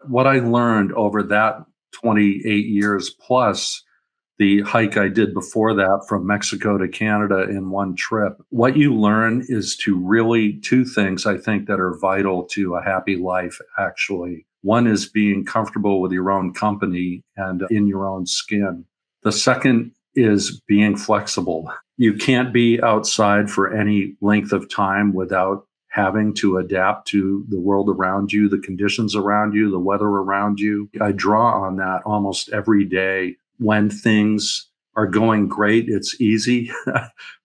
What I learned over that 28 years plus the hike I did before that from Mexico to Canada in one trip, what you learn is to really two things I think that are vital to a happy life, actually. One is being comfortable with your own company and in your own skin. The second is being flexible. You can't be outside for any length of time without having to adapt to the world around you, the conditions around you, the weather around you. I draw on that almost every day. When things are going great, it's easy.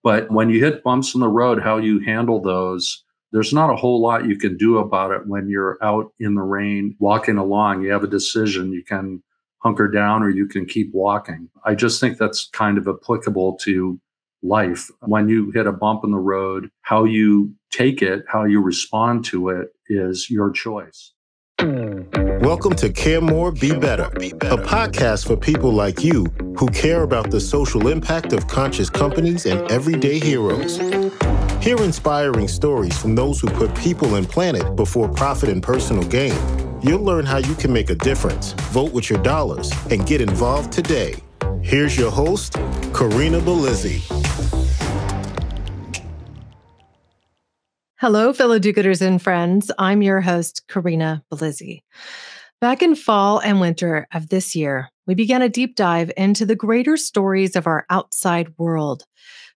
But when you hit bumps in the road, how you handle those, there's not a whole lot you can do about it when you're out in the rain, walking along. You have a decision. You can hunker down or you can keep walking. I just think that's kind of applicable to life. When you hit a bump in the road, how you take it, how you respond to it is your choice. Welcome to Care More, Be Better, a podcast for people like you who care about the social impact of conscious companies and everyday heroes. Hear inspiring stories from those who put people and planet before profit and personal gain. You'll learn how you can make a difference, vote with your dollars, and get involved today. Here's your host, Corinna Bellizzi. Hello, fellow do-gooders and friends. I'm your host, Corinna Bellizzi. Back in fall and winter of this year, we began a deep dive into the greater stories of our outside world,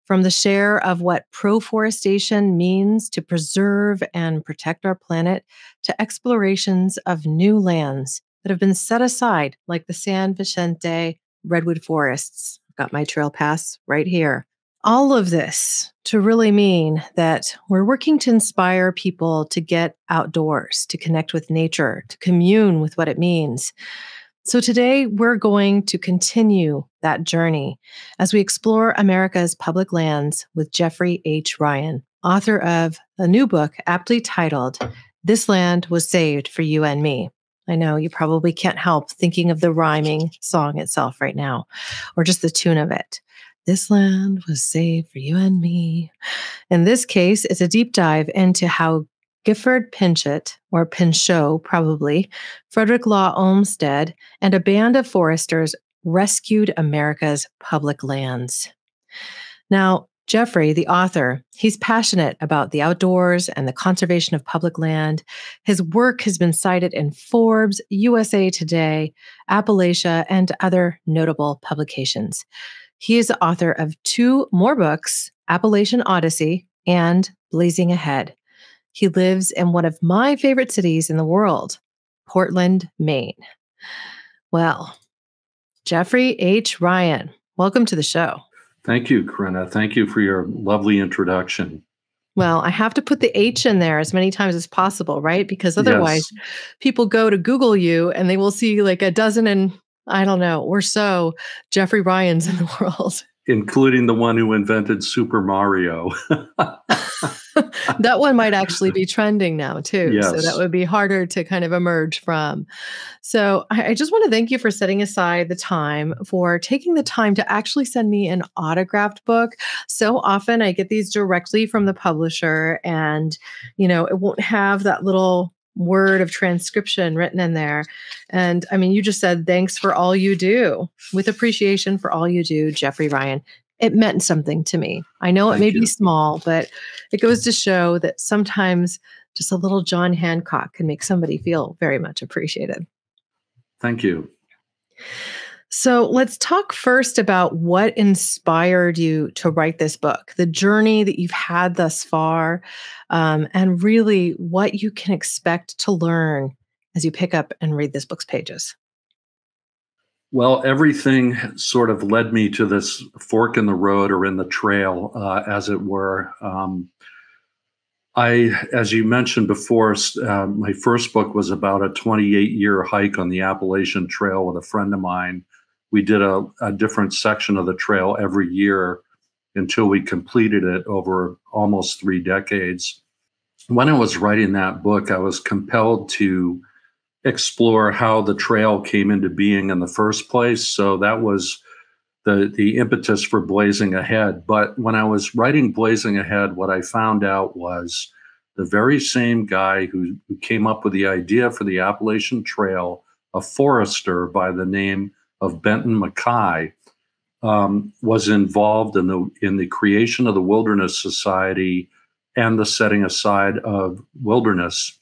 from the share of what reforestation means to preserve and protect our planet to explorations of new lands that have been set aside, like the San Vicente redwood forests. Got my trail pass right here. All of this to really mean that we're working to inspire people to get outdoors, to connect with nature, to commune with what it means. So today we're going to continue that journey as we explore America's public lands with Jeffrey H. Ryan, author of a new book aptly titled, This Land Was Saved for You and Me. I know you probably can't help thinking of the rhyming song itself right now, or just the tune of it. This land was saved for you and me. In this case, it's a deep dive into how Gifford Pinchot, or Pinchot probably, Frederick Law Olmsted, and a band of foresters rescued America's public lands. Now, Jeffrey, the author, he's passionate about the outdoors and the conservation of public land. His work has been cited in Forbes, USA Today, Appalachia, and other notable publications. He is the author of 2 more books, Appalachian Odyssey and Blazing Ahead. He lives in one of my favorite cities in the world, Portland, Maine. Well, Jeffrey H. Ryan, welcome to the show. Thank you, Corinna. Thank you for your lovely introduction. Well, I have to put the H in there as many times as possible, right? Because otherwise people go to Google you and they will see like a dozen and I don't know, or so Jeffrey Ryans in the world. Including the one who invented Super Mario. That one might actually be trending now too. Yes. So that would be harder to kind of emerge from. So I just want to thank you for setting aside the time, for taking the time to actually send me an autographed book. So often I get these directly from the publisher and, you know, it won't have that little word of transcription written in there. And I mean, you just said, thanks for all you do, with appreciation for all you do, Jeffrey Ryan. It meant something to me. I know it may be small, but it goes to show that sometimes just a little John Hancock can make somebody feel very much appreciated. Thank you. So let's talk first about what inspired you to write this book, the journey that you've had thus far, and really what you can expect to learn as you pick up and read this book's pages. Well, everything sort of led me to this fork in the road or in the trail, as it were. As you mentioned before, my first book was about a 28-year hike on the Appalachian Trail with a friend of mine. We did a different section of the trail every year until we completed it over almost 3 decades. When I was writing that book, I was compelled to explore how the trail came into being in the first place. So that was the impetus for Blazing Ahead. But when I was writing Blazing Ahead, what I found out was the very same guy who came up with the idea for the Appalachian Trail, a forester by the name of Benton Mackay, was involved in the creation of the Wilderness Society and the setting aside of wilderness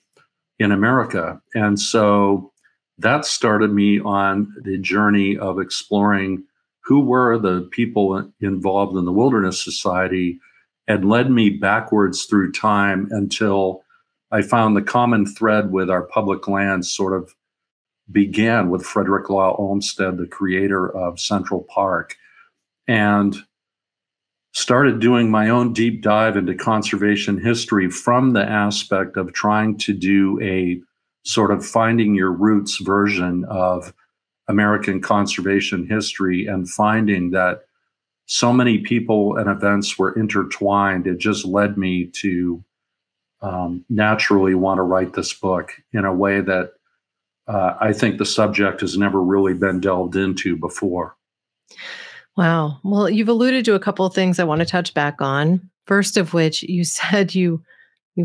in America. And so that started me on the journey of exploring who were the people involved in the Wilderness Society, and led me backwards through time until I found the common thread with our public lands sort of began with Frederick Law Olmsted, the creator of Central Park, and started doing my own deep dive into conservation history from the aspect of trying to do a sort of finding your roots version of American conservation history, and finding that so many people and events were intertwined. It just led me to naturally want to write this book in a way that I think the subject has never really been delved into before. Wow. Well, you've alluded to a couple of things I want to touch back on. First of which, you said you've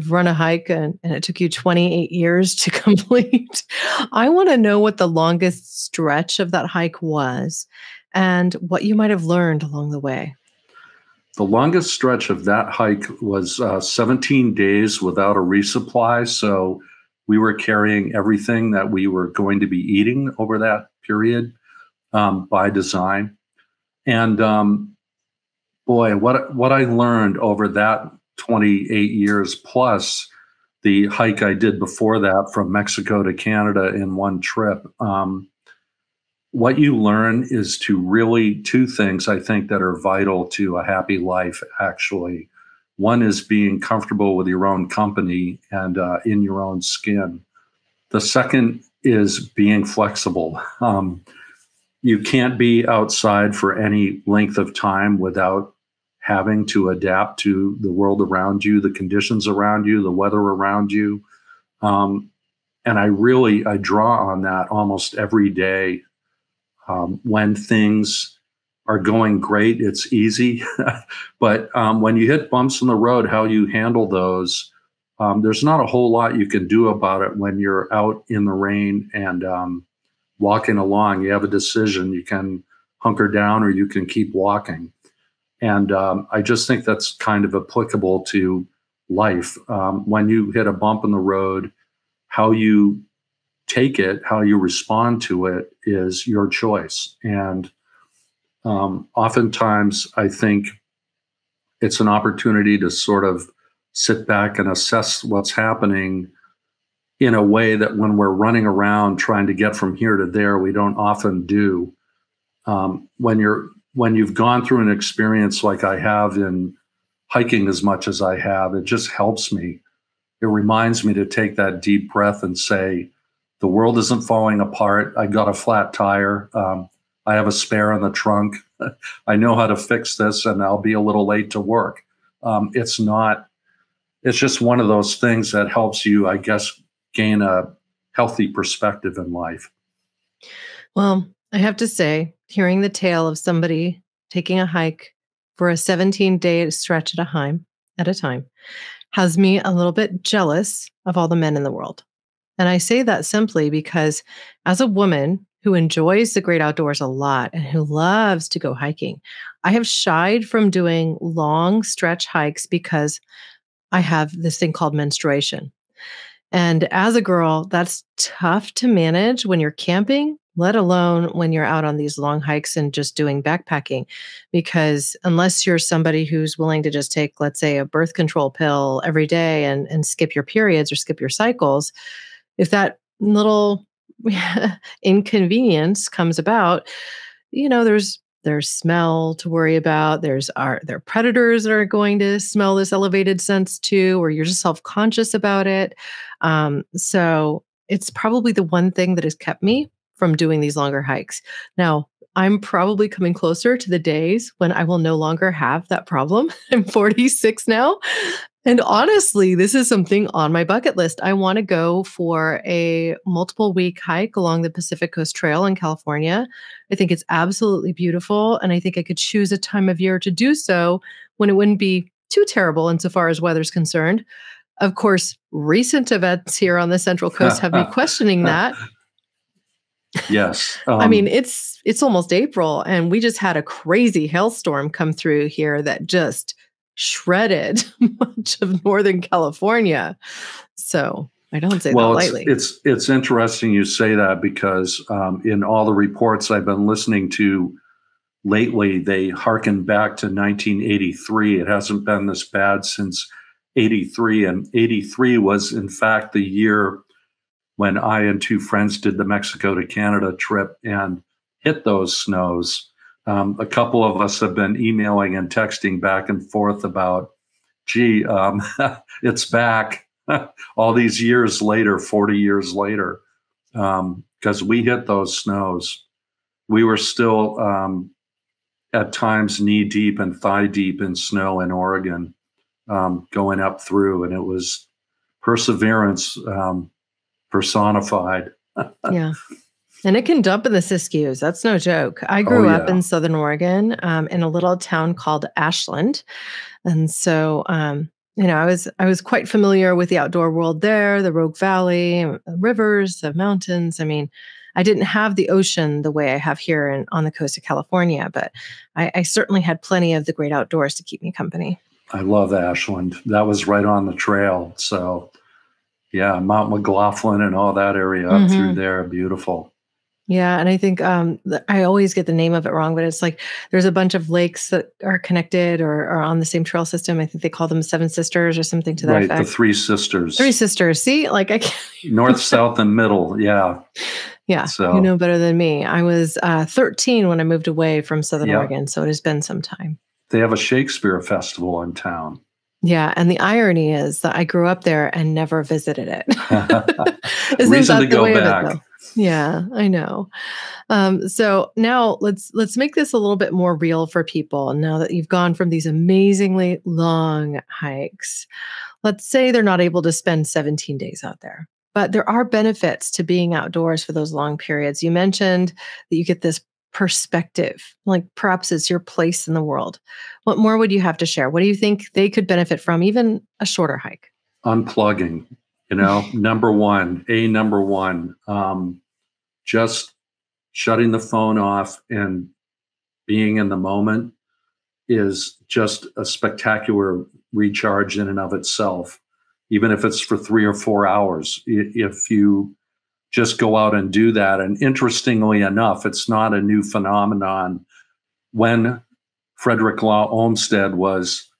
run a hike and it took you 28 years to complete. I want to know what the longest stretch of that hike was and what you might have learned along the way. The longest stretch of that hike was 17 days without a resupply. So we were carrying everything that we were going to be eating over that period by design. And boy, what I learned over that 28 years plus the hike I did before that from Mexico to Canada in one trip. What you learn is to really two things I think that are vital to a happy life, actually. One is being comfortable with your own company and in your own skin. The second is being flexible. You can't be outside for any length of time without having to adapt to the world around you, the conditions around you, the weather around you. And I draw on that almost every day. When things are going great, it's easy. But when you hit bumps in the road, how you handle those, there's not a whole lot you can do about it when you're out in the rain and walking along. You have a decision. You can hunker down or you can keep walking. And I just think that's kind of applicable to life. When you hit a bump in the road, how you take it, how you respond to it is your choice. And oftentimes I think it's an opportunity to sort of sit back and assess what's happening in a way that when we're running around trying to get from here to there, we don't often do. When you've gone through an experience like I have in hiking as much as I have, it just helps me. It reminds me to take that deep breath and say, the world isn't falling apart. I got a flat tire. I have a spare in the trunk. I know how to fix this, and I'll be a little late to work. It's just one of those things that helps you, I guess, gain a healthy perspective in life. Well, I have to say, hearing the tale of somebody taking a hike for a 17-day stretch at a time has me a little bit jealous of all the men in the world. And I say that simply because as a woman who enjoys the great outdoors a lot and who loves to go hiking, I have shied from doing long stretch hikes because I have this thing called menstruation. And as a girl, that's tough to manage when you're camping, let alone when you're out on these long hikes and just doing backpacking. Because unless you're somebody who's willing to just take, let's say, a birth control pill every day and skip your periods or skip your cycles, if that little inconvenience comes about, there's smell to worry about. There are predators that are going to smell this elevated sense too, or you're just self-conscious about it. So it's probably the one thing that has kept me from doing these longer hikes. Now, I'm probably coming closer to the days when I will no longer have that problem. I'm 46 now. And honestly, this is something on my bucket list. I want to go for a multiple week hike along the Pacific Coast Trail in California. I think it's absolutely beautiful. And I think I could choose a time of year to do so when it wouldn't be too terrible insofar as weather's concerned. Of course, recent events here on the Central Coast have me questioning that. Yes. I mean, it's almost April, and we just had a crazy hailstorm come through here that just shredded much of Northern California. So I don't say that lightly. It's interesting you say that because in all the reports I've been listening to lately, they harken back to 1983. It hasn't been this bad since 83. And 83 was, in fact, the year when I and two friends did the Mexico to Canada trip and hit those snows. A couple of us have been emailing and texting back and forth about, gee, it's back all these years later, 40 years later, because we hit those snows. We were still at times knee deep and thigh deep in snow in Oregon, going up through, and it was perseverance personified. Yeah. And it can dump in the Siskiyous. That's no joke. I grew up in Southern Oregon, in a little town called Ashland. And so, I was quite familiar with the outdoor world there, the Rogue Valley, the rivers, the mountains. I mean, I didn't have the ocean the way I have here on the coast of California, but I certainly had plenty of the great outdoors to keep me company. I love Ashland. That was right on the trail. So, yeah, Mount McLaughlin and all that area up through there, beautiful. Yeah, and I think I always get the name of it wrong, but it's like there's a bunch of lakes that are connected or are on the same trail system. I think they call them Seven Sisters or something to that effect. Right, the Three Sisters. Three Sisters. See, like I can't. North, south, and middle. Yeah. Yeah, so, you know better than me. I was 13 when I moved away from Southern Oregon, so it has been some time. They have a Shakespeare festival in town. Yeah, and the irony is that I grew up there and never visited it. Reason to go back. Yeah, I know. So now let's make this a little bit more real for people. Now that you've gone from these amazingly long hikes, let's say they're not able to spend 17 days out there, but there are benefits to being outdoors for those long periods. You mentioned that you get this perspective, like perhaps it's your place in the world. What more would you have to share? What do you think they could benefit from, even a shorter hike? Unplugging, number one, just shutting the phone off and being in the moment is just a spectacular recharge in and of itself, even if it's for 3 or 4 hours. If you just go out and do that. And interestingly enough, it's not a new phenomenon. When Frederick Law Olmsted was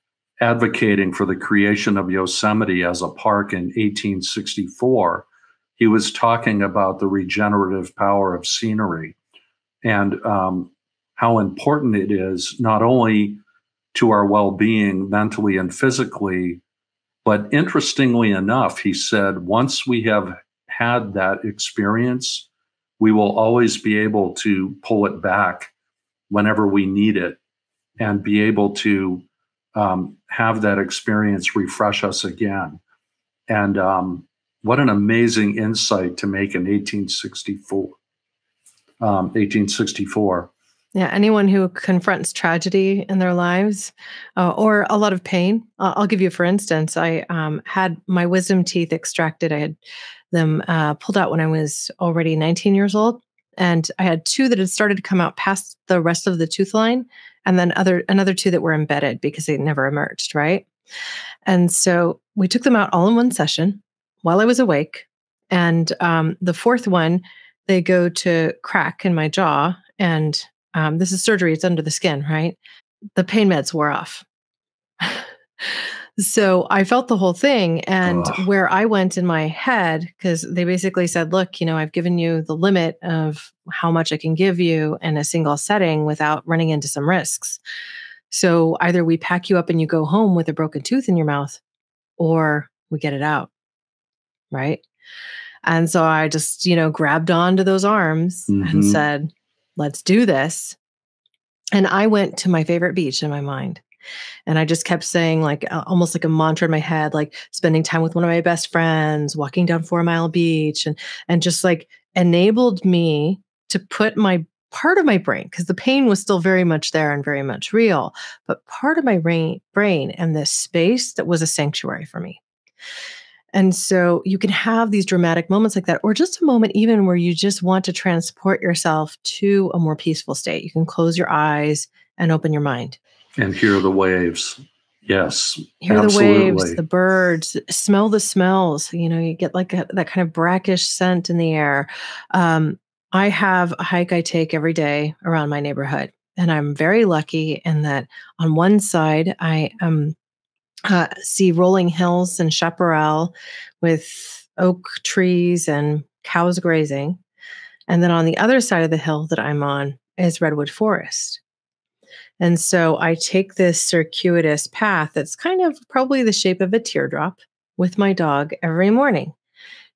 advocating for the creation of Yosemite as a park in 1864, he was talking about the regenerative power of scenery and how important it is not only to our well-being mentally and physically, but interestingly enough, he said, once we have had that experience, we will always be able to pull it back whenever we need it and be able to have that experience refresh us again. And what an amazing insight to make in 1864. Yeah, anyone who confronts tragedy in their lives or a lot of pain. I'll give you, for instance, I had my wisdom teeth extracted. I had them pulled out when I was already 19 years old. And I had 2 that had started to come out past the rest of the tooth line, and then another 2 that were embedded because they never emerged, right? And so we took them out all in one session while I was awake. And the 4th one, they go to crack in my jaw. And this is surgery. It's under the skin, right? The pain meds wore off. So I felt the whole thing. And where I went in my head, because they basically said, look, I've given you the limit of how much I can give you in a single setting without running into some risks. So either we pack you up and you go home with a broken tooth in your mouth, or we get it out. Right. And so I just, grabbed onto those arms and said, let's do this. And I went to my favorite beach in my mind. And I just kept saying, like, almost like a mantra in my head, like spending time with one of my best friends, walking down 4 Mile Beach, and just like enabled me to put my part of my brain, because the pain was still very much there and very much real, but part of my brain and this space that was a sanctuary for me. And so you can have these dramatic moments like that, or just a moment even where you just want to transport yourself to a more peaceful state. You can close your eyes and open your mind. And hear the waves. Yes, Hear absolutely. the waves, the birds, smell the smells. You get like that kind of brackish scent in the air. I have a hike I take every day around my neighborhood. And I'm very lucky in that on one side, I see rolling hills and chaparral with oak trees and cows grazing. And then on the other side of the hill that I'm on is redwood forest. And so I take this circuitous path that's kind of probably the shape of a teardrop with my dog every morning.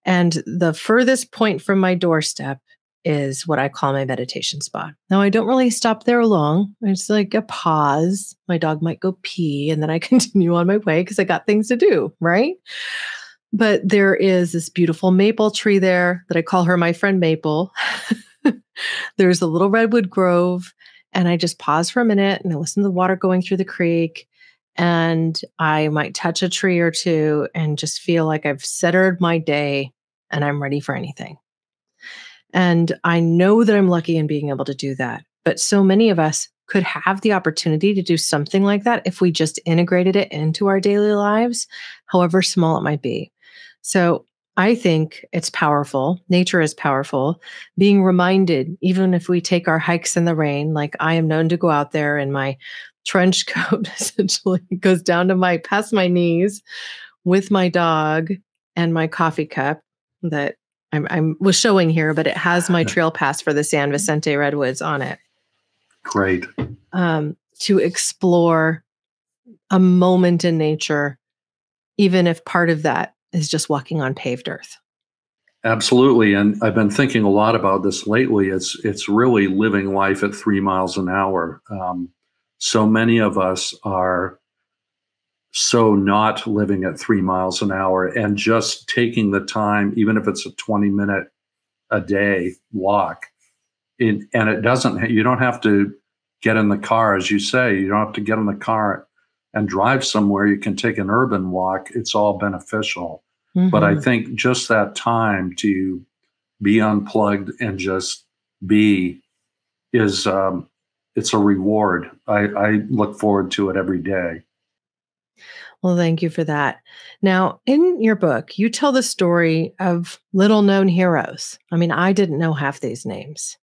And the furthest point from my doorstep is what I call my meditation spot. Now, I don't really stop there long. It's like a pause. My dog might go pee, and then I continue on my way because I got things to do, right? But there is this beautiful maple tree there that I call her my friend Maple. There's a little redwood grove, and I just pause for a minute and I listen to the water going through the creek. And I might touch a tree or two and just feel like I've centered my day and I'm ready for anything. And I know that I'm lucky in being able to do that. But so many of us could have the opportunity to do something like that if we just integrated it into our daily lives, however small it might be. So I think it's powerful. Nature is powerful. Being reminded, even if we take our hikes in the rain, like I am known to go out there in my trench coat, essentially goes down to past my knees with my dog and my coffee cup that I was showing here, but it has my trail pass for the San Vicente Redwoods on it. Great. To explore a moment in nature, even if part of that is just walking on paved earth. Absolutely. And I've been thinking a lot about this lately. It's really living life at 3 miles an hour. So many of us are so not living at 3 miles an hour and just taking the time, even if it's a 20-minute a day walk. And you don't have to get in the car, as you say, you don't have to get in the car and drive somewhere. You can take an urban walk. It's all beneficial. Mm-hmm. But I think just that time to be unplugged and just be is, it's a reward. I look forward to it every day. Well, thank you for that. Now, in your book, you tell the story of little known heroes. I mean, I didn't know half these names.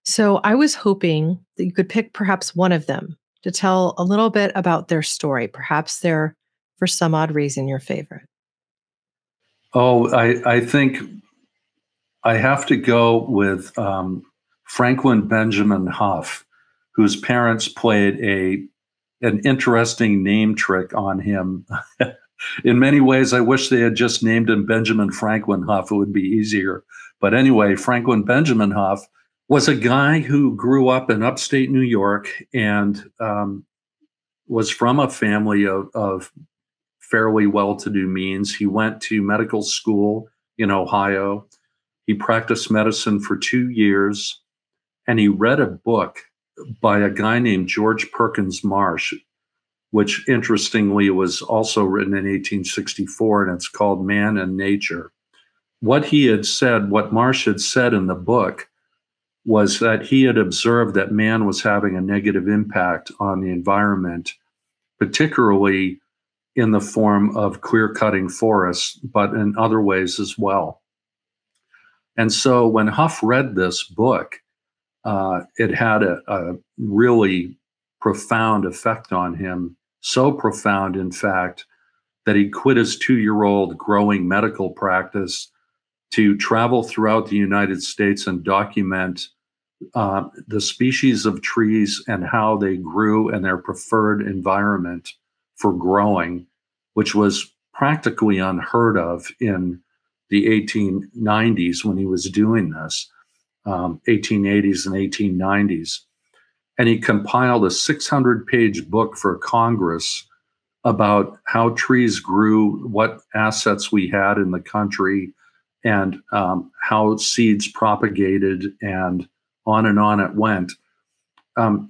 So I was hoping that you could pick perhaps one of them to tell a little bit about their story. Perhaps they're, for some odd reason, your favorite. Oh, I think I have to go with Franklin Benjamin Huff, whose parents played an interesting name trick on him. In many ways, I wish they had just named him Benjamin Franklin Huff. It would be easier. But anyway, Franklin Benjamin Huff was a guy who grew up in upstate New York and was from a family of fairly well-to-do means. He went to medical school in Ohio. He practiced medicine for 2 years, and he read a book by a guy named George Perkins Marsh, which interestingly was also written in 1864, and it's called Man and Nature. What Marsh had said in the book was that he had observed that man was having a negative impact on the environment, particularly in the form of clear-cutting forests, but in other ways as well. And so when Huff read this book, it had a really profound effect on him, so profound, in fact, that he quit his 2-year-old growing medical practice to travel throughout the United States and document the species of trees and how they grew and their preferred environment for growing, which was practically unheard of in the 1890s when he was doing this, 1880s and 1890s. And he compiled a 600-page book for Congress about how trees grew, what assets we had in the country, and how seeds propagated, and on it went.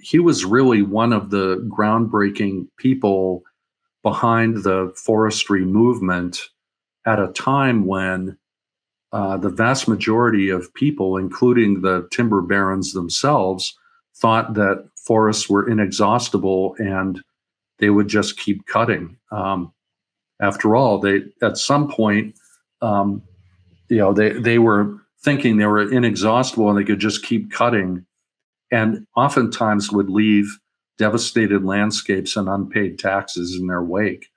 He was really one of the groundbreaking people behind the forestry movement at a time when the vast majority of people, including the timber barons themselves, thought that forests were inexhaustible and they would just keep cutting. After all, they at some point, they were thinking they were inexhaustible and they could just keep cutting, and oftentimes would leave devastated landscapes and unpaid taxes in their wake.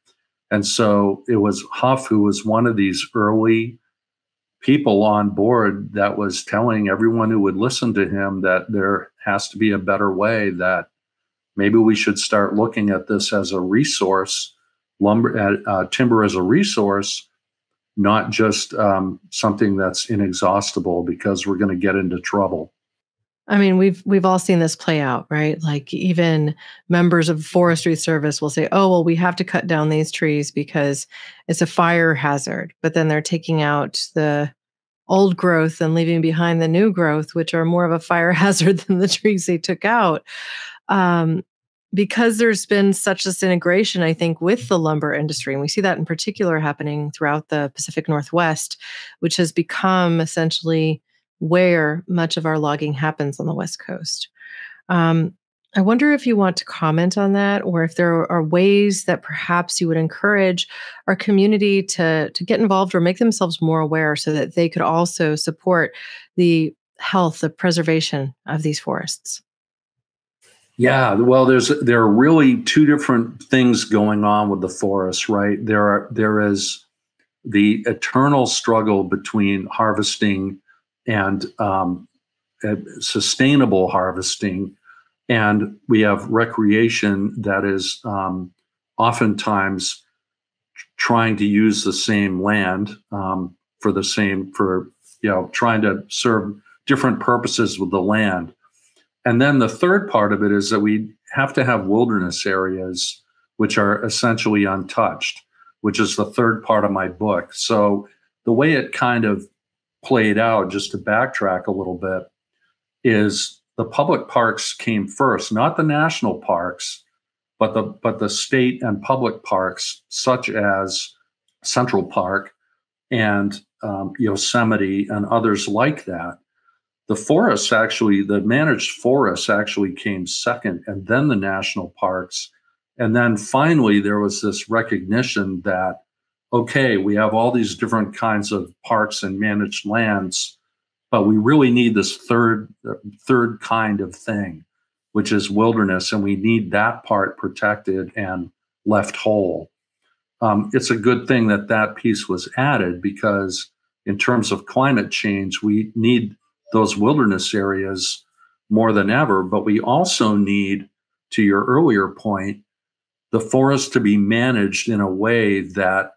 And so it was Huff who was one of these early people on board that was telling everyone who would listen to him that there has to be a better way, that maybe we should start looking at this as a resource, timber as a resource, not just something that's inexhaustible, because we're going to get into trouble. I mean, we've all seen this play out, right? Like even members of Forestry Service will say, "Oh, well, we have to cut down these trees because it's a fire hazard." But then they're taking out the old growth and leaving behind the new growth, which are more of a fire hazard than the trees they took out. Because there's been such this integration, I think, with the lumber industry, and we see that in particular happening throughout the Pacific Northwest, which has become essentially where much of our logging happens on the West Coast. I wonder if you want to comment on that, or if there are ways that perhaps you would encourage our community to get involved or make themselves more aware so that they could also support the health, the preservation of these forests. Yeah, well, there are really two different things going on with the forests, right? There is the eternal struggle between harvesting and sustainable harvesting, and we have recreation that is oftentimes trying to use the same land trying to serve different purposes with the land. And then the third part of it is that we have to have wilderness areas which are essentially untouched, which is the third part of my book. So the way it kind of played out, just to backtrack a little bit, is the public parks came first, not the national parks, but the state and public parks, such as Central Park and Yosemite and others like that. The managed forests actually came second, and then the national parks. And then finally, there was this recognition that, okay, we have all these different kinds of parks and managed lands, but we really need this third kind of thing, which is wilderness, and we need that part protected and left whole. It's a good thing that piece was added, because in terms of climate change, we need those wilderness areas more than ever, but we also need, to your earlier point, the forest to be managed in a way that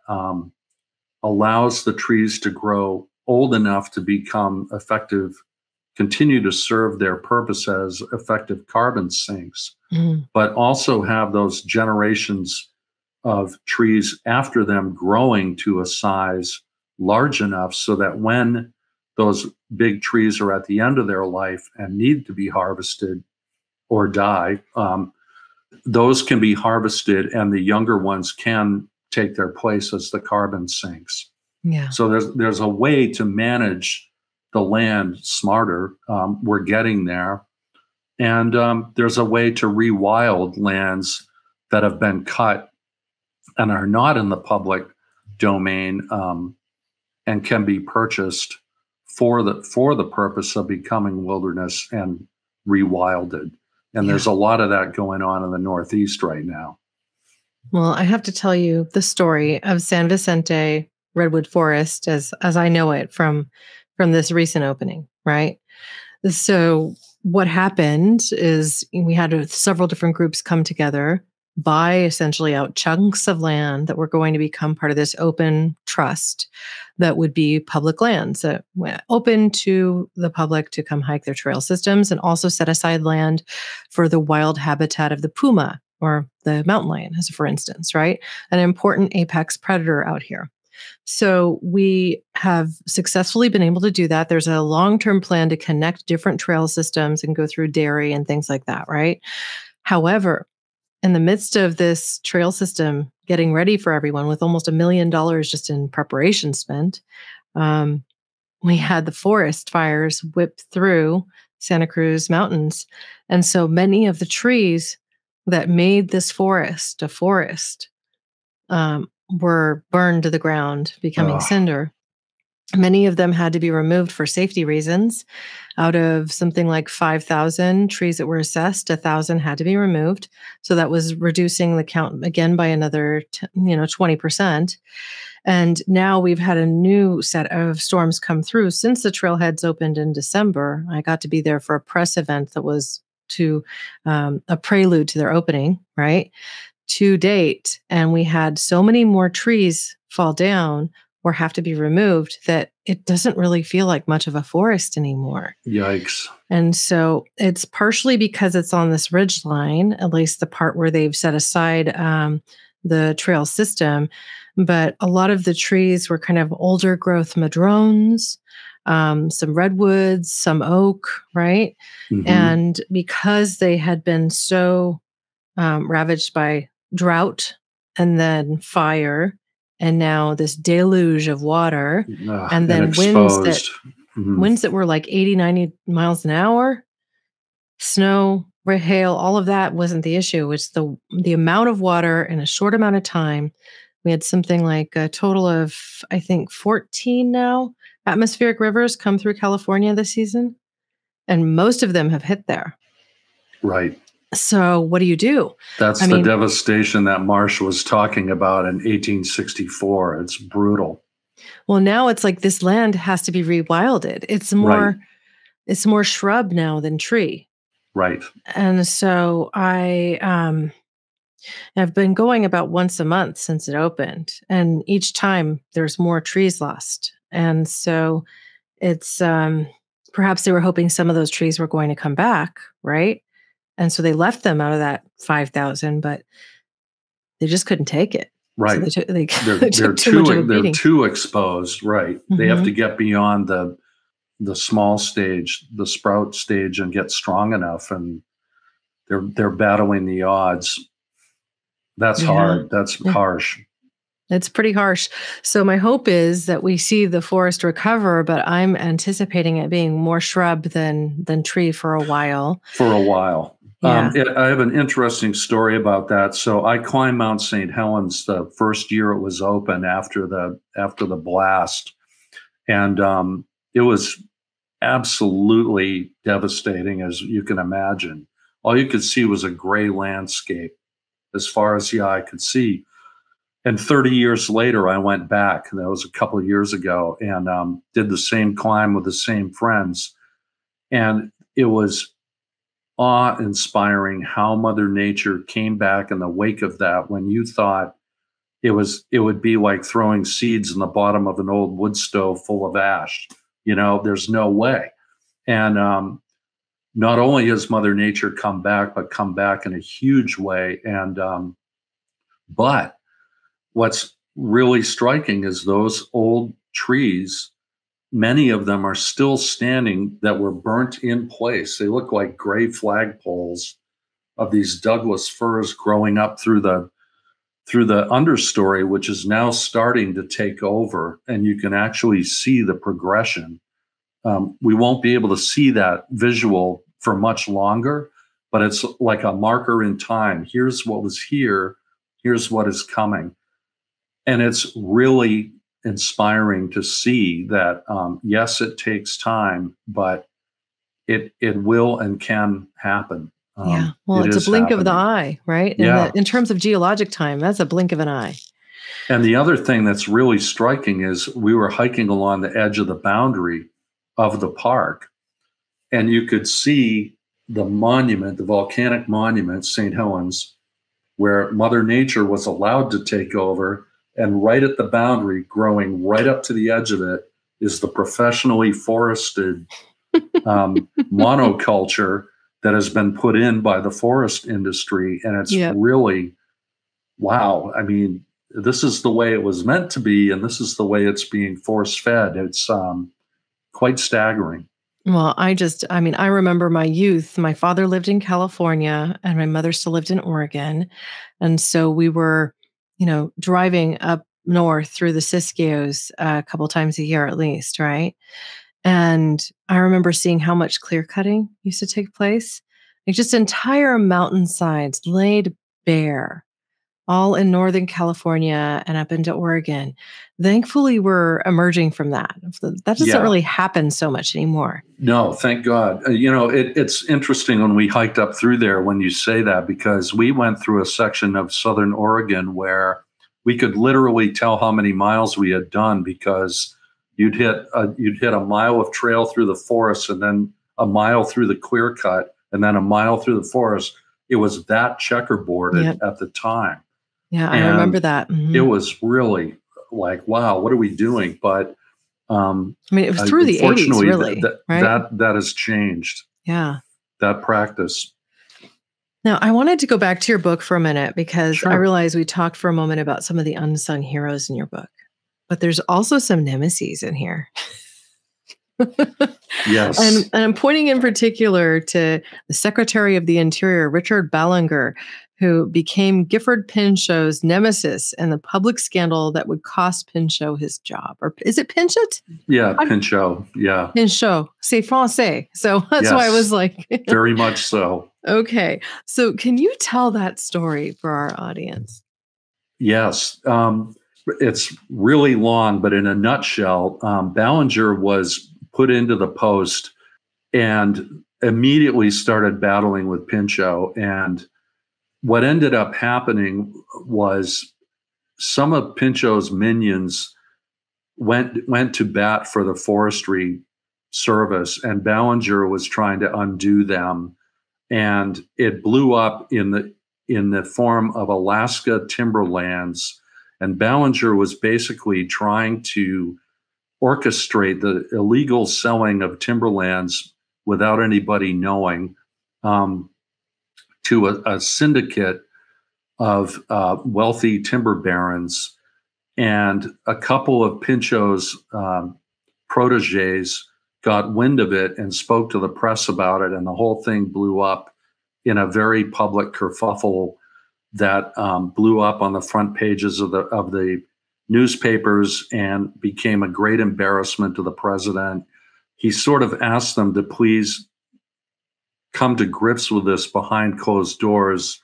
allows the trees to grow old enough to become effective, continue to serve their purpose as effective carbon sinks, but also have those generations of trees after them growing to a size large enough so that when those big trees are at the end of their life and need to be harvested or die, those can be harvested and the younger ones can take their place as the carbon sinks. Yeah. So there's a way to manage the land smarter. We're getting there. And there's a way to rewild lands that have been cut and are not in the public domain and can be purchased for the purpose of becoming wilderness and rewilded. And there's a lot of that going on in the Northeast right now. Well, I have to tell you the story of San Vicente Redwood Forest as I know it from this recent opening, right? So what happened is we had several different groups come together, buy essentially out chunks of land that were going to become part of this open trust that would be public lands that went open to the public to come hike their trail systems, and also set aside land for the wild habitat of the puma or the mountain lion, as for instance, right? An important apex predator out here. So we have successfully been able to do that. There's a long-term plan to connect different trail systems and go through dairy and things like that, right? However, in the midst of this trail system getting ready for everyone with almost $1 million just in preparation spent. We had the forest fires whip through Santa Cruz Mountains. And so many of the trees that made this forest a forest were burned to the ground, becoming cinder. Many of them had to be removed for safety reasons. Out of something like 5,000 trees that were assessed, 1,000 had to be removed. So that was reducing the count again by another 20%. And now we've had a new set of storms come through since the trailheads opened in December. I got to be there for a press event that was to a prelude to their opening, right? To date. And we had so many more trees fall down or have to be removed that it doesn't really feel like much of a forest anymore. Yikes. And so it's partially because it's on this ridge line, at least the part where they've set aside the trail system. But a lot of the trees were kind of older growth madrones, some redwoods, some oak, right? Mm-hmm. And because they had been so ravaged by drought and then fire, and now this deluge of water, and then winds that were like 80, 90 miles an hour, snow, hail, all of that wasn't the issue. It's the amount of water in a short amount of time. We had something like a total of, I think, 14 now atmospheric rivers come through California this season, and most of them have hit there. Right. So what do you do? That's the devastation that Marsh was talking about in 1864. It's brutal. Well, now it's like this land has to be rewilded. It's more shrub now than tree. Right. And so I've been going about once a month since it opened, and each time there's more trees lost. And so it's perhaps they were hoping some of those trees were going to come back, right? And so they left them out of that 5,000, but they just couldn't take it. Right. So they're too exposed. Right. Mm-hmm. They have to get beyond the small stage, the sprout stage, and get strong enough. And they're battling the odds. That's hard. That's harsh. It's pretty harsh. So my hope is that we see the forest recover, but I'm anticipating it being more shrub than tree for a while. Yeah. I have an interesting story about that. So I climbed Mount St. Helens the first year it was open after the blast, and it was absolutely devastating, as you can imagine. All you could see was a gray landscape as far as the eye could see. And 30 years later, I went back, and that was a couple of years ago, and did the same climb with the same friends. And it was awe-inspiring how Mother Nature came back in the wake of that, when you thought it would be like throwing seeds in the bottom of an old wood stove full of ash. There's no way. And not only has Mother Nature come back, but come back in a huge way. And but what's really striking is those old trees, many of them are still standing that were burnt in place. They look like gray flagpoles of these Douglas firs growing up through the understory, which is now starting to take over. And you can actually see the progression. We won't be able to see that visual for much longer, but it's like a marker in time. Here's what was here. Here's what is coming. And it's really inspiring to see that, yes, it takes time, but it will and can happen. Well, it's a blink of the eye, right? In terms of geologic time, that's a blink of an eye. And the other thing that's really striking is we were hiking along the edge of the boundary of the park, and you could see the monument, the volcanic monument, St. Helens, where Mother Nature was allowed to take over. And right at the boundary, growing right up to the edge of it, is the professionally forested monoculture that has been put in by the forest industry. And it's really, wow. I mean, this is the way it was meant to be, and this is the way it's being force-fed. It's quite staggering. Well, I remember my youth. My father lived in California, and my mother still lived in Oregon. And so we were driving up north through the Siskiyous a couple times a year at least, right? And I remember seeing how much clear cutting used to take place. Like just entire mountainsides laid bare, all in Northern California and up into Oregon. Thankfully, we're emerging from that. That doesn't really happen so much anymore. No, thank God. It's interesting when we hiked up through there when you say that, because we went through a section of Southern Oregon where we could literally tell how many miles we had done, because you'd hit a mile of trail through the forest, and then a mile through the clear cut, and then a mile through the forest. It was that checkerboarded at the time. Yeah, I remember that. Mm-hmm. It was really like, wow, what are we doing? But it was through the 80s, really. Right? That has changed. Yeah. That practice. Now, I wanted to go back to your book for a minute, because I realized we talked for a moment about some of the unsung heroes in your book, but there's also some nemeses in here. Yes. And I'm pointing in particular to the Secretary of the Interior, Richard Ballinger, who became Gifford Pinchot's nemesis in the public scandal that would cost Pinchot his job. Or is it Pinchot? Yeah, Pinchot. Yeah. Pinchot. C'est français. So that's why I was like. Very much so. Okay. So can you tell that story for our audience? Yes. It's really long, but in a nutshell, Ballinger was put into the post and immediately started battling with Pinchot. And what ended up happening was some of Pinchot's minions went to bat for the Forestry Service, and Ballinger was trying to undo them. And it blew up in the form of Alaska timberlands. And Ballinger was basically trying to orchestrate the illegal selling of timberlands without anybody knowing, to a syndicate of wealthy timber barons. And a couple of Pinchot's proteges got wind of it and spoke to the press about it, and the whole thing blew up in a very public kerfuffle that blew up on the front pages of the newspapers and became a great embarrassment to the president. He sort of asked them to please come to grips with this behind closed doors,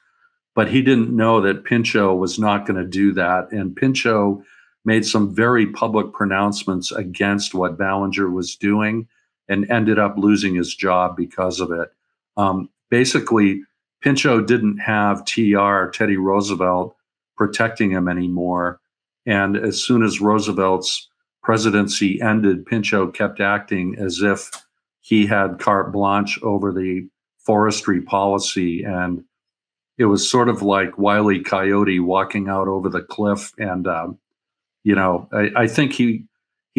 but he didn't know that Pinchot was not going to do that. And Pinchot made some very public pronouncements against what Ballinger was doing and ended up losing his job because of it. Basically, Pinchot didn't have Teddy Roosevelt, protecting him anymore. And as soon as Roosevelt's presidency ended, Pinchot kept acting as if he had carte blanche over the forestry policy. And it was sort of like Wile E. Coyote walking out over the cliff. And, I think he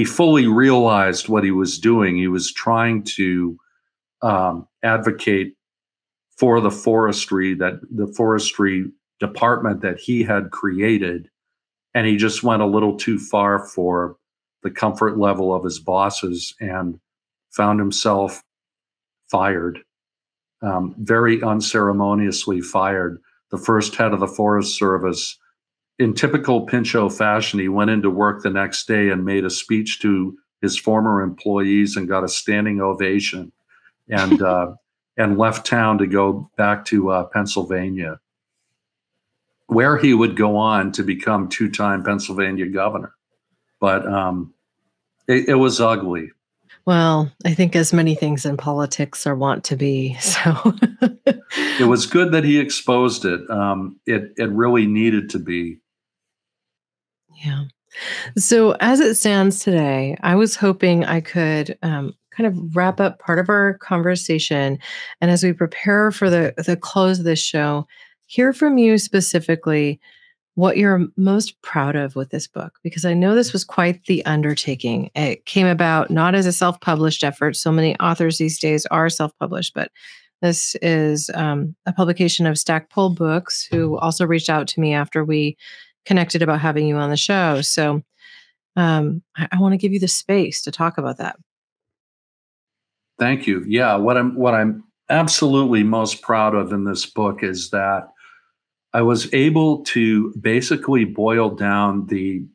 fully realized what he was doing. He was trying to advocate for the forestry department that he had created. And he just went a little too far for the comfort level of his bosses and found himself fired, very unceremoniously fired. The first head of the Forest Service, in typical Pinchot fashion, he went into work the next day and made a speech to his former employees and got a standing ovation, and and left town to go back to Pennsylvania, where he would go on to become two-time Pennsylvania governor. But it was ugly. Well, I think as many things in politics are wont to be. So it was good that he exposed it. It really needed to be. Yeah. So as it stands today, I was hoping I could kind of wrap up part of our conversation. And as we prepare for the close of this show, hear from you specifically what you're most proud of with this book, because I know this was quite the undertaking. It came about not as a self-published effort. So many authors these days are self-published, but this is a publication of Stackpole Books, who also reached out to me after we connected about having you on the show. So I want to give you the space to talk about that. Thank you. Yeah, what I'm absolutely most proud of in this book is that I was able to basically boil down the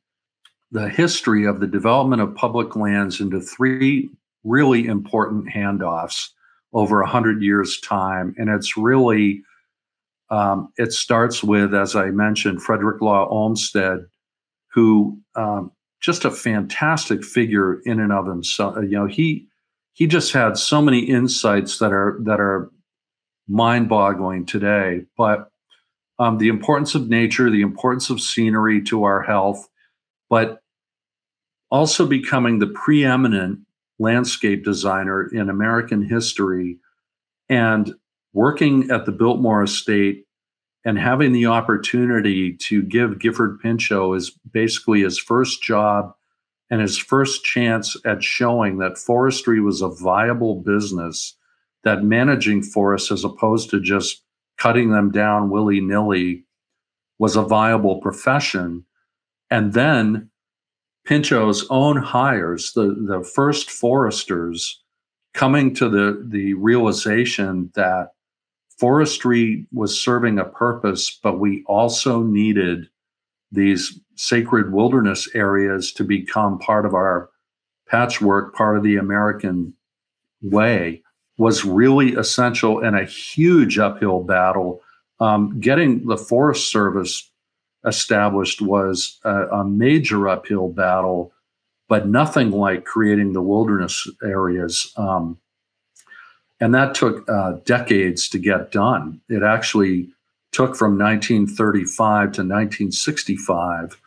history of the development of public lands into three really important handoffs over 100 years' time. And it's really, it starts with, as I mentioned, Frederick Law Olmsted, who just a fantastic figure in and of himself. He just had so many insights that are mind-boggling today. But the importance of nature, the importance of scenery to our health, but also becoming the preeminent landscape designer in American history, and working at the Biltmore Estate and having the opportunity to give Gifford Pinchot basically his first job and his first chance at showing that forestry was a viable business, that managing forests as opposed to just cutting them down willy-nilly was a viable profession. And then Pinchot's own hires, the first foresters, coming to the realization that forestry was serving a purpose, but we also needed these sacred wilderness areas to become part of our patchwork, part of the American way, was really essential, and a huge uphill battle. Getting the Forest Service established was a major uphill battle, but nothing like creating the wilderness areas. And that took decades to get done. It actually took from 1935 to 1965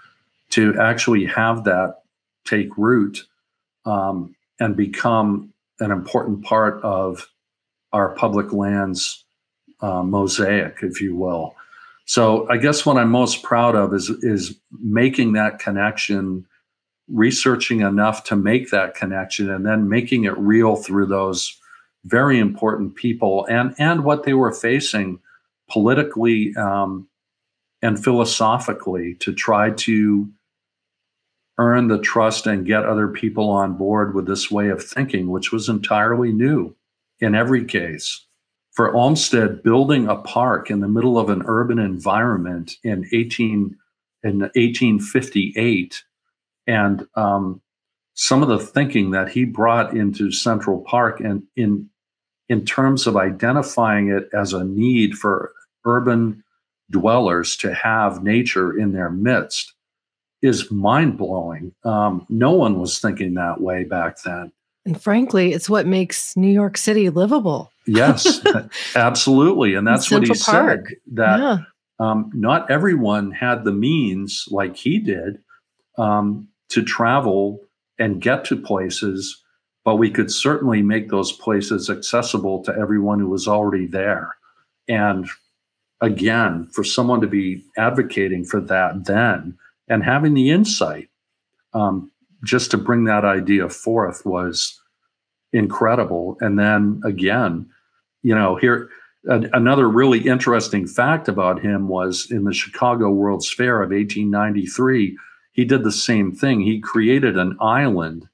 to actually have that take root and become an important part of our public lands mosaic, if you will. So I guess what I'm most proud of is making that connection, researching enough to make that connection, and then making it real through those very important people and what they were facing politically and philosophically, to try to earn the trust and get other people on board with this way of thinking, which was entirely new in every case. For Olmsted, building a park in the middle of an urban environment in 1858, and some of the thinking that he brought into Central Park, and in terms of identifying it as a need for urban dwellers to have nature in their midst, is mind-blowing. No one was thinking that way back then. And frankly, it's what makes New York City livable. Yes, absolutely. And that's what he Park. said, that not everyone had the means like he did to travel and get to places, but we could certainly make those places accessible to everyone who was already there. And again, for someone to be advocating for that then and having the insight just to bring that idea forth was incredible. And then again, here, another really interesting fact about him was in the Chicago World's Fair of 1893, he did the same thing. He created an island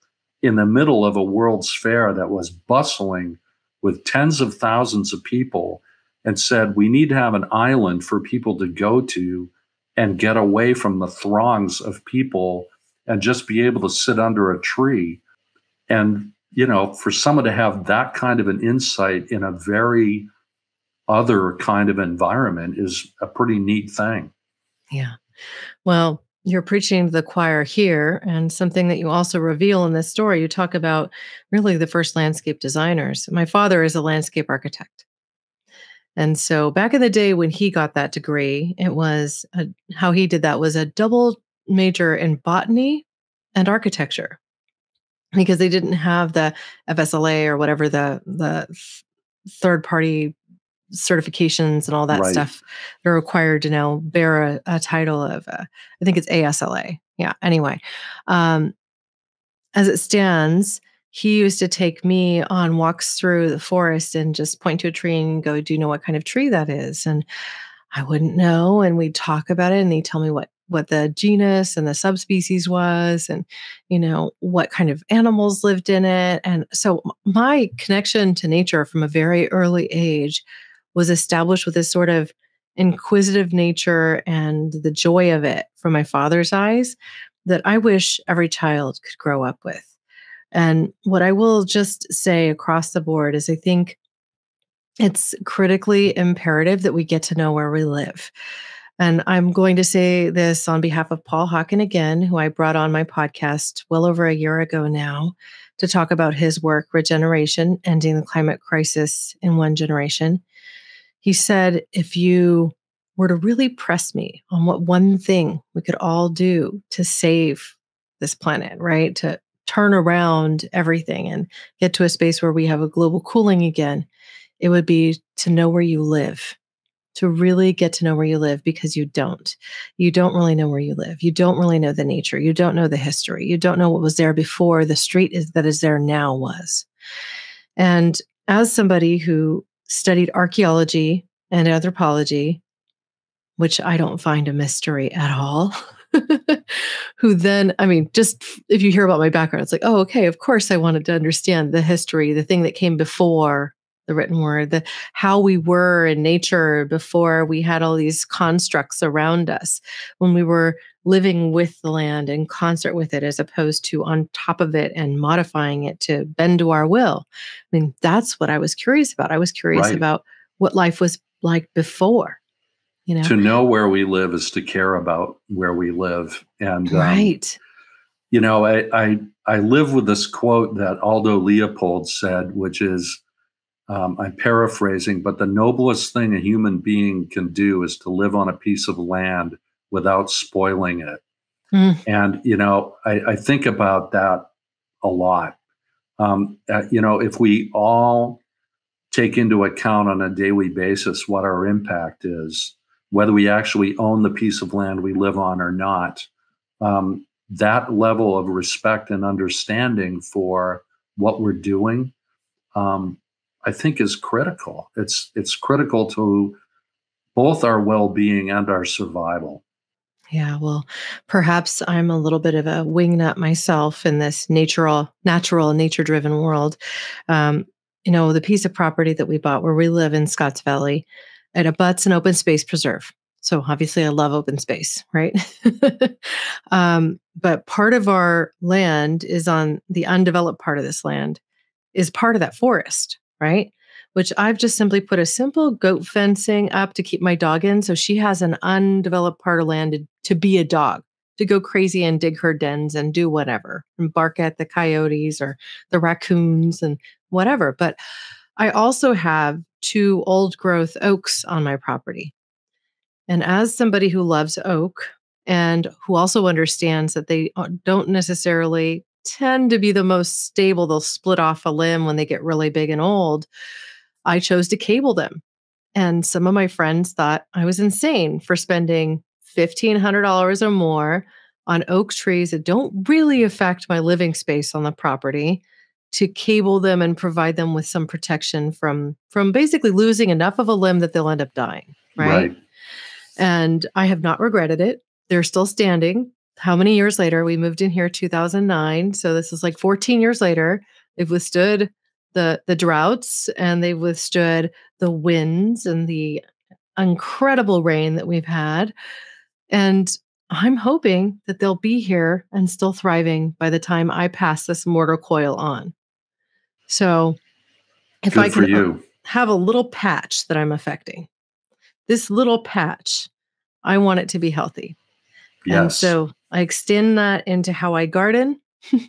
in the middle of a World's Fair that was bustling with tens of thousands of people, and said, we need to have an island for people to go to and get away from the throngs of people and just be able to sit under a tree. And, for someone to have that kind of an insight in a very other kind of environment is a pretty neat thing. Yeah. Well, you're preaching to the choir here, and something that you also reveal in this story, you talk about really the first landscape designers. My father is a landscape architect. And so back in the day when he got that degree, it was how he did that was a double major in botany and architecture, because they didn't have the FSLA or whatever the third party certifications and all that stuff. They're required to now bear a title of, I think it's ASLA. Yeah. Anyway, as it stands, he used to take me on walks through the forest and just point to a tree and go, do you know what kind of tree that is? And I wouldn't know. And we'd talk about it, and they'd tell me what the genus and the subspecies was, and, what kind of animals lived in it. And so my connection to nature from a very early age was established with this sort of inquisitive nature and the joy of it from my father's eyes that I wish every child could grow up with. And what I will just say across the board is I think it's critically imperative that we get to know where we live. And I'm going to say this on behalf of Paul Hawken again, who I brought on my podcast well over a year ago now to talk about his work, Regeneration, Ending the Climate Crisis in One Generation. He said, if you were to really press me on what one thing we could all do to save this planet, right? To turn around everything and get to a space where we have a global cooling again, it would be to know where you live, to really get to know where you live, because you don't. You don't really know where you live. You don't really know the nature. You don't know the history. You don't know what was there before the street that is there now was. And as somebody who studied archaeology and anthropology, which I don't find a mystery at all, who then, I mean, just if you hear about my background, it's like, oh, okay, of course I wanted to understand the history, the thing that came before the written word, how we were in nature before we had all these constructs around us, when we were living with the land in concert with it, as opposed to on top of it and modifying it to bend to our will. I mean, that's what I was curious about. I was curious about what life was like before. You know? To know where we live is to care about where we live. And, you know, I live with this quote that Aldo Leopold said, which is, I'm paraphrasing, but the noblest thing a human being can do is to live on a piece of land without spoiling it. And, you know, I think about that a lot. You know, if we all take into account on a daily basis what our impact is, whether we actually own the piece of land we live on or not, that level of respect and understanding for what we're doing, I think is critical. It's critical to both our well-being and our survival. Yeah, well, perhaps I'm a little bit of a wingnut myself in this natural, nature-driven world. You know, the piece of property that we bought where we live in Scotts Valley, it abuts an open space preserve. So obviously I love open space, right? But part of our land is on the undeveloped part of this land is part of that forest, right? Which I've just simply put a simple goat fencing up to keep my dog in. So she has an undeveloped part of land to be a dog, to go crazy and dig her dens and do whatever, and bark at the coyotes or the raccoons and whatever. But I also have 2 old growth oaks on my property. And as somebody who loves oak and who also understands that they don't necessarily tend to be the most stable, they'll split off a limb when they get really big and old, I chose to cable them. And some of my friends thought I was insane for spending $1,500 or more on oak trees that don't really affect my living space on the property, to cable them and provide them with some protection from basically losing enough of a limb that they'll end up dying, right? And I have not regretted it. They're still standing. How many years later? We moved in here 2009. So this is like 14 years later. They've withstood the droughts, and they've withstood the winds and the incredible rain that we've had. And I'm hoping that they'll be here and still thriving by the time I pass this mortar coil on. So if I can have a little patch that I'm affecting, this little patch, I want it to be healthy. Yes. And so I extend that into how I garden. I've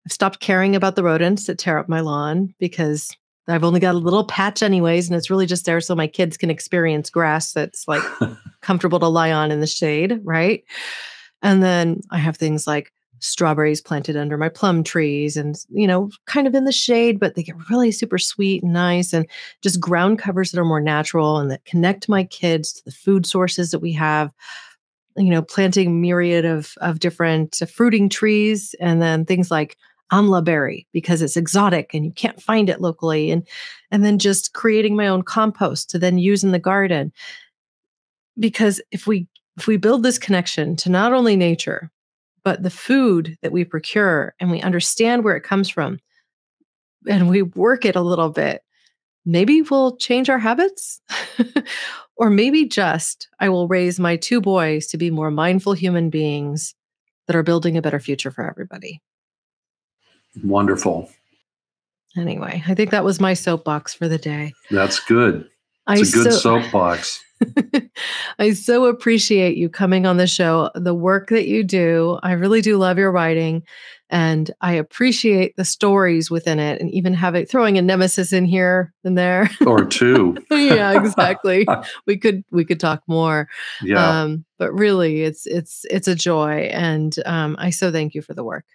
stopped caring about the rodents that tear up my lawn because I've only got a little patch anyways, and it's really just there so my kids can experience grass that's like comfortable to lie on in the shade, right? And then I have things like strawberries planted under my plum trees and, you know, kind of in the shade, but they get really super sweet and nice, and just ground covers that are more natural and that connect my kids to the food sources that we have. You know, planting myriad of different fruiting trees, and then things like amla berry because it's exotic and you can't find it locally, and then just creating my own compost to then use in the garden. Because if we build this connection to not only nature, but the food that we procure, and we understand where it comes from, and we work it a little bit, maybe we'll change our habits. Or maybe just, I will raise my 2 boys to be more mindful human beings that are building a better future for everybody. Wonderful. Anyway, I think that was my soapbox for the day. That's good. It's a good soapbox. I so appreciate you coming on the show, the work that you do. I really do love your writing, and I appreciate the stories within it, and even throwing a nemesis in here and there. Or 2. Yeah, exactly. We could talk more. Yeah. But really it's a joy, and I so thank you for the work.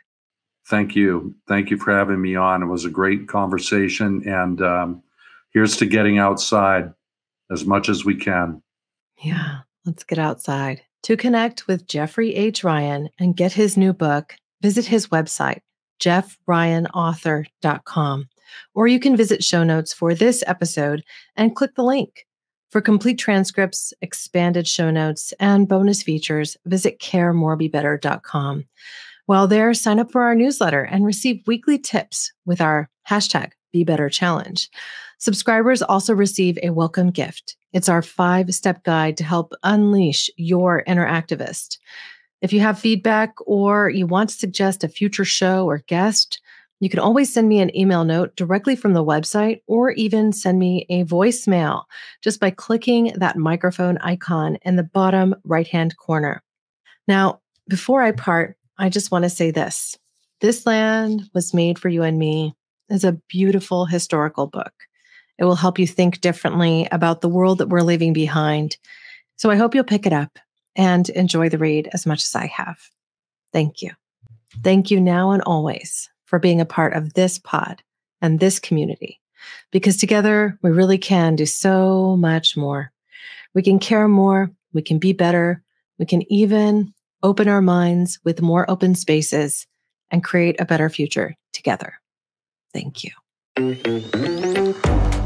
Thank you. Thank you for having me on. It was a great conversation, and here's to getting outside as much as we can. Yeah, let's get outside. To connect with Jeffrey H. Ryan and get his new book, visit his website, jeffryanauthor.com, or you can visit show notes for this episode and click the link. For complete transcripts, expanded show notes, and bonus features, visit caremorebebetter.com. While there, sign up for our newsletter and receive weekly tips with our #BeBetterChallenge. Subscribers also receive a welcome gift. It's our 5-step guide to help unleash your inner activist. If you have feedback or you want to suggest a future show or guest, you can always send me an email note directly from the website, or even send me a voicemail just by clicking that microphone icon in the bottom right-hand corner. Now, before I part, I just want to say this. This Land Was Made for You and Me is a beautiful historical book. It will help you think differently about the world that we're leaving behind. So I hope you'll pick it up and enjoy the read as much as I have. Thank you. Thank you now and always for being a part of this pod and this community, because together we really can do so much more. We can care more, we can be better, we can even open our minds with more open spaces and create a better future together. Thank you.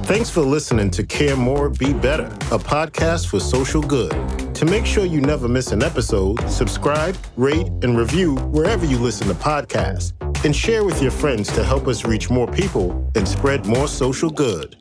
Thanks for listening to Care More, Be Better, a podcast for social good. To make sure you never miss an episode, subscribe, rate, and review wherever you listen to podcasts, and share with your friends to help us reach more people and spread more social good.